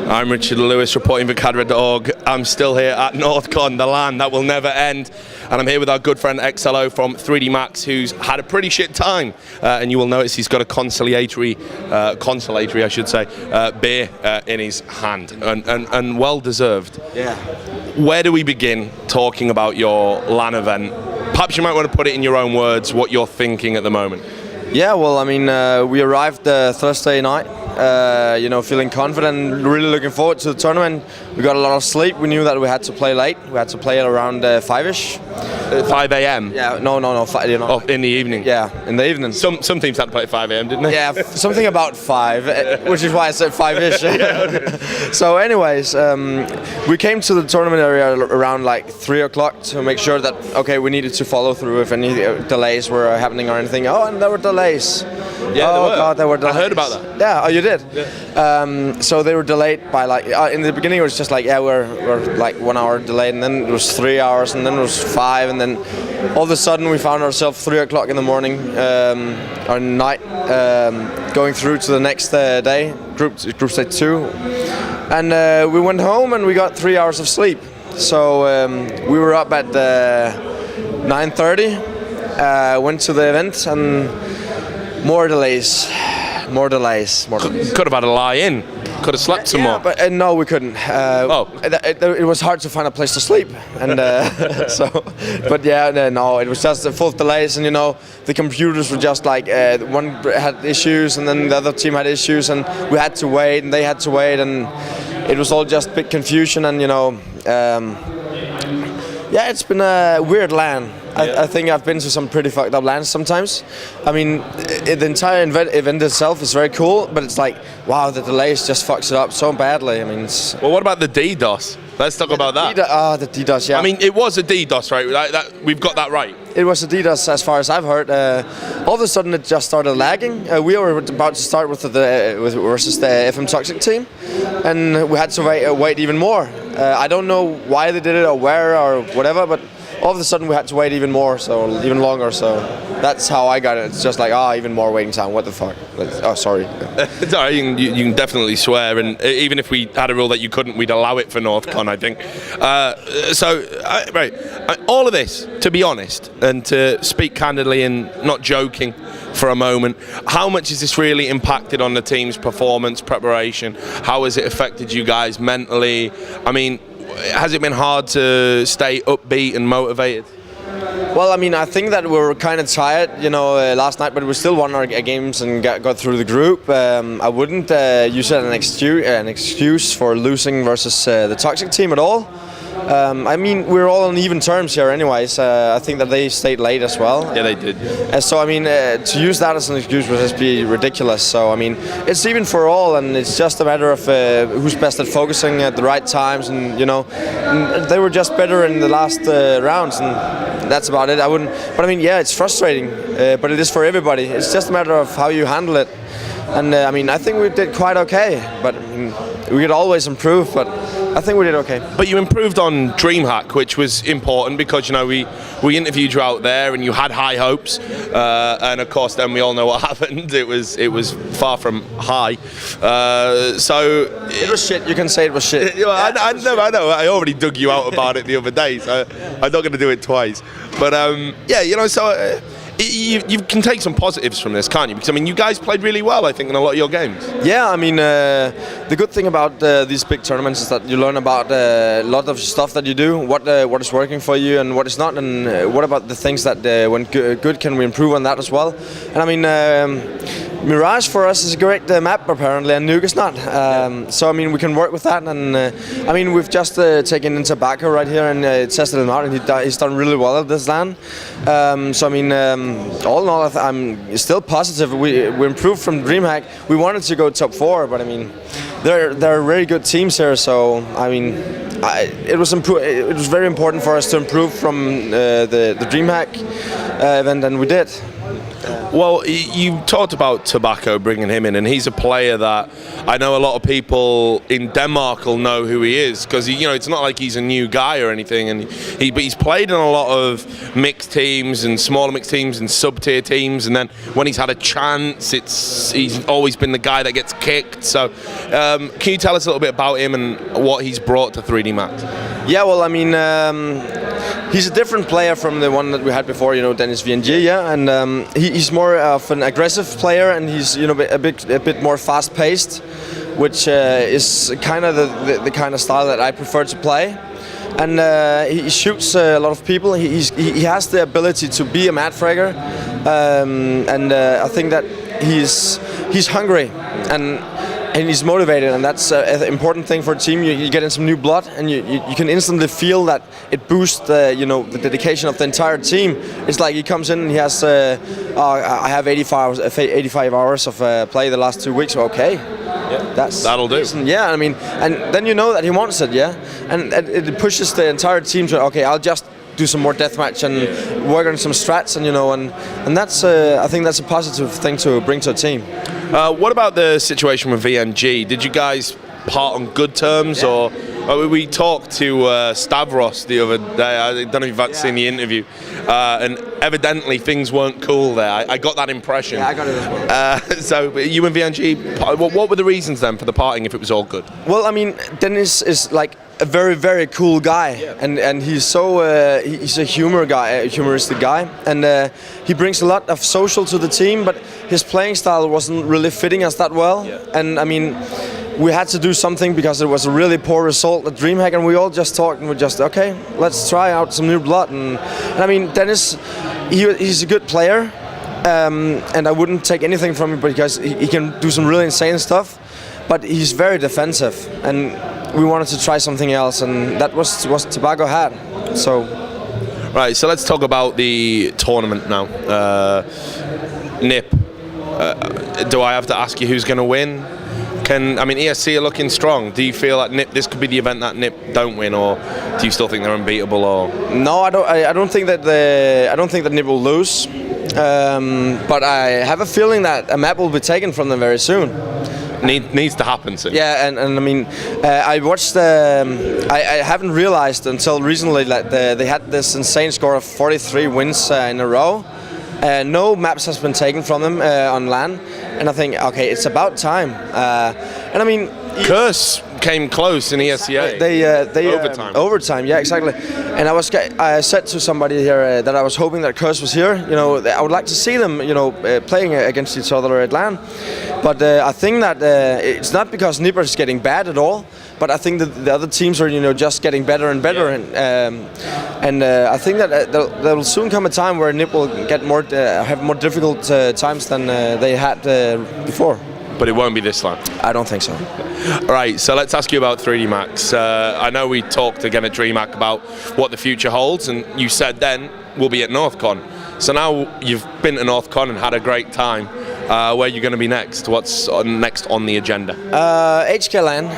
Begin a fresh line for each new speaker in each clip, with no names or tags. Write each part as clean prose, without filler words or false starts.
I'm Richard Lewis, reporting for Cadre.org. I'm still here at Northcon, the land that will never end. And I'm here with our good friend XLO from 3D Max, who's had a pretty shit time. And you will notice he's got a consolatory beer in his hand. And well deserved.
Yeah.
Where do we begin talking about your LAN event? Perhaps you might want to put it in your own words, what you're thinking at the moment.
Yeah, well, I mean, we arrived Thursday night, feeling confident, really looking forward to the tournament. We got a lot of sleep. We knew that we had to play late. We had to play at around 5-ish.
5 a.m.?
Yeah, no.
Oh, in the evening?
Yeah, in the evening.
Some teams had to play at 5 a.m., didn't they?
Yeah, something about 5, which is why I said 5-ish. So anyways, we came to the tournament area around like 3 o'clock to make sure that, okay, we needed to follow through if any delays were happening or anything. Oh, and there were delays.
Yeah,
God, there were delays.
I heard about that.
Yeah, oh, you did?
Yeah.
So they were delayed by like, in the beginning it was just like, yeah, we're like 1 hour delayed, and then it was 3 hours, and then it was 5, and then all of a sudden we found ourselves 3 o'clock in the morning or night, going through to the next day, group stage 2, and we went home and we got 3 hours of sleep. So we were up at 9:30, went to the event, and more delays.
Could have had a lie-in. Could have slept some more.
But no, we couldn't. It was hard to find a place to sleep, and But yeah, no, it was just full of delays, and the computers were just like one had issues, and then the other team had issues, and we had to wait, and they had to wait, and it was all just big confusion, and yeah, it's been a weird LAN. I think I've been to some pretty fucked up LANs sometimes. I mean, the entire event itself is very cool, but it's like, wow, the delays just fucks it up so badly. I mean,
well, what about the DDoS? Let's talk about that.
The DDoS, yeah.
I mean, it was a DDoS, right? We've got that right.
It was a DDoS, as far as I've heard. All of a sudden, it just started lagging. We were about to start versus the FM Toxic team, and we had to wait even more. I don't know why they did it or where or whatever, but all of a sudden we had to wait even more, so even longer. So that's how I got it. It's just like, even more waiting time. What the fuck? Oh, sorry.
It's all right. You can definitely swear, and even if we had a rule that you couldn't, we'd allow it for Northcon, I think. All of this, to be honest, and to speak candidly and not joking for a moment, how much has this really impacted on the team's performance, preparation? How has it affected you guys mentally? I mean, has it been hard to stay upbeat and motivated?
Well, I mean, I think that we were kind of tired, last night, but we still won our games and got through the group. I wouldn't use it as an excuse for losing versus the Toxic team at all. I mean, we're all on even terms here anyways. I think that they stayed late as well.
Yeah, they did.
So, I mean, to use that as an excuse would just be ridiculous. So, I mean, it's even for all, and it's just a matter of who's best at focusing at the right times, and, and they were just better in the last rounds, and that's about it. But I mean, yeah, it's frustrating, but it is for everybody. It's just a matter of how you handle it. And, I mean, I think we did quite okay, but I mean, we could always improve, but I think we did okay.
But you improved on DreamHack, which was important because, we interviewed you out there and you had high hopes. And of course, then we all know what happened. It was far from high. So
it was shit. You can say it was shit.
I know. I already dug you out about it the other day, so I'm not going to do it twice. But you can take some positives from this, can't you? Because, I mean, you guys played really well, I think, in a lot of your games.
Yeah, I mean, the good thing about these big tournaments is that you learn about a lot of stuff that you do, what is working for you and what is not, and what about the things that, when good, can we improve on that as well. And, I mean, Mirage for us is a great map, apparently, and Nuke is not. So, I mein, we can work with that, and, I mean, we've just taken in Tobacco right here and tested him out, and he's done really well at this LAN. So, I mean, all in all, I'm still positive. We improved from DreamHack. We wanted to go top 4, but I mean, there are very good teams here. So I mean, it was very important for us to improve from the DreamHack event, and we did.
Well, you talked about Tobacco, bringing him in, and he's a player that I know a lot of people in Denmark will know who he is, because it's not like he's a new guy or anything, and but he's played in a lot of mixed teams and smaller mixed teams and sub-tier teams, and then when he's had a chance, he's always been the guy that gets kicked. So, can you tell us a little bit about him and what he's brought to 3D Max?
Yeah, well, I mean, he's a different player from the one that we had before, Dennis VNG, yeah, and he's more of an aggressive player, and he's a bit more fast-paced, which is kind of the kind of style that I prefer to play. And he shoots a lot of people. He has the ability to be a mad fragger, and I think that he's hungry and he's motivated, and that's an important thing for a team. You get in some new blood, and you can instantly feel that it boosts the dedication of the entire team. It's like he comes in and he has I have 85 hours of play the last 2 weeks. Okay, that'll do. Yeah, I mean, and then you know that he wants it. Yeah, and it pushes the entire team to, okay, I'll just do some more deathmatch and work on some strats, and that's I think that's a positive thing to bring to a team.
What about the situation with VNG? Did you guys part on good terms, or we talked to Stavros the other day? I don't know if you've seen the interview, and evidently things weren't cool there. I got that impression.
Yeah, I got it as well.
So you and VNG, what were the reasons then for the parting if it was all good?
Well, I mean, Dennis is like a very, very cool guy, and he's so he's a humoristic guy, and he brings a lot of social to the team, but his playing style wasn't really fitting us that well. And I mean, we had to do something because it was a really poor result at DreamHack, and we all just talked and we just, okay, let's try out some new blood. And I mean, Dennis, he's a good player, and I wouldn't take anything from him because he can do some really insane stuff, but he's very defensive, and we wanted to try something else, and that was what Tobacco had. So,
right. So let's talk about the tournament now. NIP. Do I have to ask you who's going to win? ESC are looking strong. Do you feel like NIP, this could be the event that NIP don't win, or do you still think they're unbeatable? Or
no, I don't think that NIP will lose. But I have a feeling that a map will be taken from them very soon.
Needs to happen soon.
Yeah, and I mean, I watched. I haven't realized until recently that they had this insane score of 43 wins in a row. No maps has been taken from them on LAN, and I think, okay, it's about time. And I mean,
Curse came close in ESCA.
They
overtime.
Overtime, yeah, exactly. And I said to somebody here that I was hoping that Curse was here. I would like to see them, playing against each other at LAN. But I think that it's not because Nipper is getting bad at all, but I think that the other teams are, just getting better and better. And I think that there will soon come a time where Nip will get have more difficult times than they had before.
But it won't be this time.
I don't think so.
All right, so let's ask you about 3D Max. I know we talked again at DreamHack about what the future holds, and you said then we'll be at Northcon. So now you've been to Northcon and had a great time. Where are you going to be next? What's next on the agenda?
HKLAN.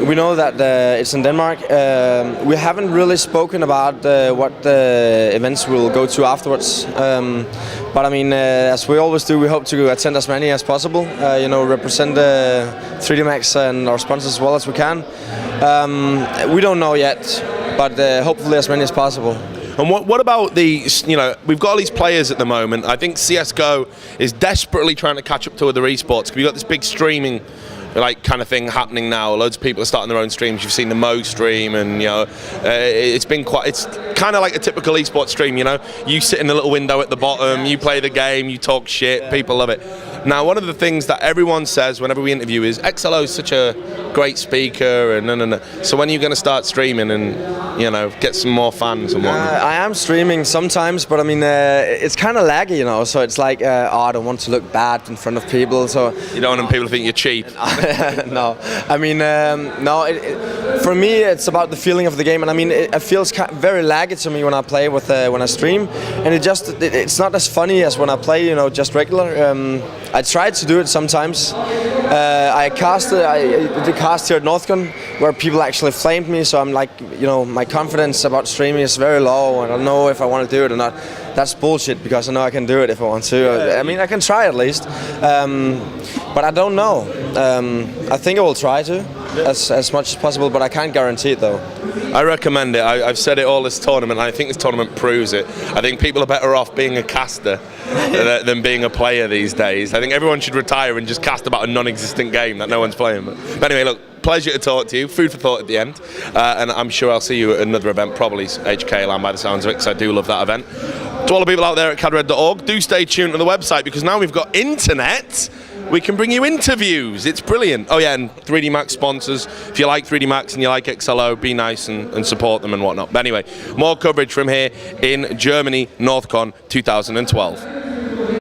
We know that it's in Denmark. We haven't really spoken about what events we'll go to afterwards. But I mean, as we always do, we hope to attend as many as possible. Represent 3D Max and our sponsors as well as we can. We don't know yet, but hopefully as many as possible.
And what about we've got all these players at the moment. I think CSGO is desperately trying to catch up to other esports. We've got this big streaming kind of thing happening now. Loads of people are starting their own streams. You've seen the Mo stream, and it's kind of like a typical esports stream. You sit in the little window at the bottom, you play the game, you talk shit, people love it. Now, one of the things that everyone says whenever we interview is XLO is such a great speaker, and no. So when are you going to start streaming and get some more fans and whatnot?
I am streaming sometimes, but I mean it's kind of laggy, So it's like I don't want to look bad in front of people. So
you don't want people to think you're cheap.
No, I mean no. For me, it's about the feeling of the game, and I mean it feels very laggy to me when I play when I stream, and it's not as funny as when I play, just regular. I tried to do it sometimes. I did the cast here at Northcon, where people actually flamed me. So I'm like, my confidence about streaming is very low, and I don't know if I want to do it or not. That's bullshit, because I know I can do it if I want to. I mean, I can try at least, but I don't know. I think I will try to, as much as possible, but I can't guarantee it though.
I recommend it. I've said it all this tournament, and I think this tournament proves it. I think people are better off being a caster than being a player these days. I think everyone should retire and just cast about a non-existent game that no one's playing. But anyway, look, pleasure to talk to you. Food for thought at the end. And I'm sure I'll see you at another event, probably HK Land by the sounds of it, because I do love that event. To all the people out there at cadred.org, do stay tuned to the website, because now we've got internet, we can bring you interviews. It's brilliant. Oh yeah, and 3D Max sponsors. If you like 3D Max and you like XLO, be nice and support them and whatnot. But anyway, more coverage from here in Germany, Northcon 2012.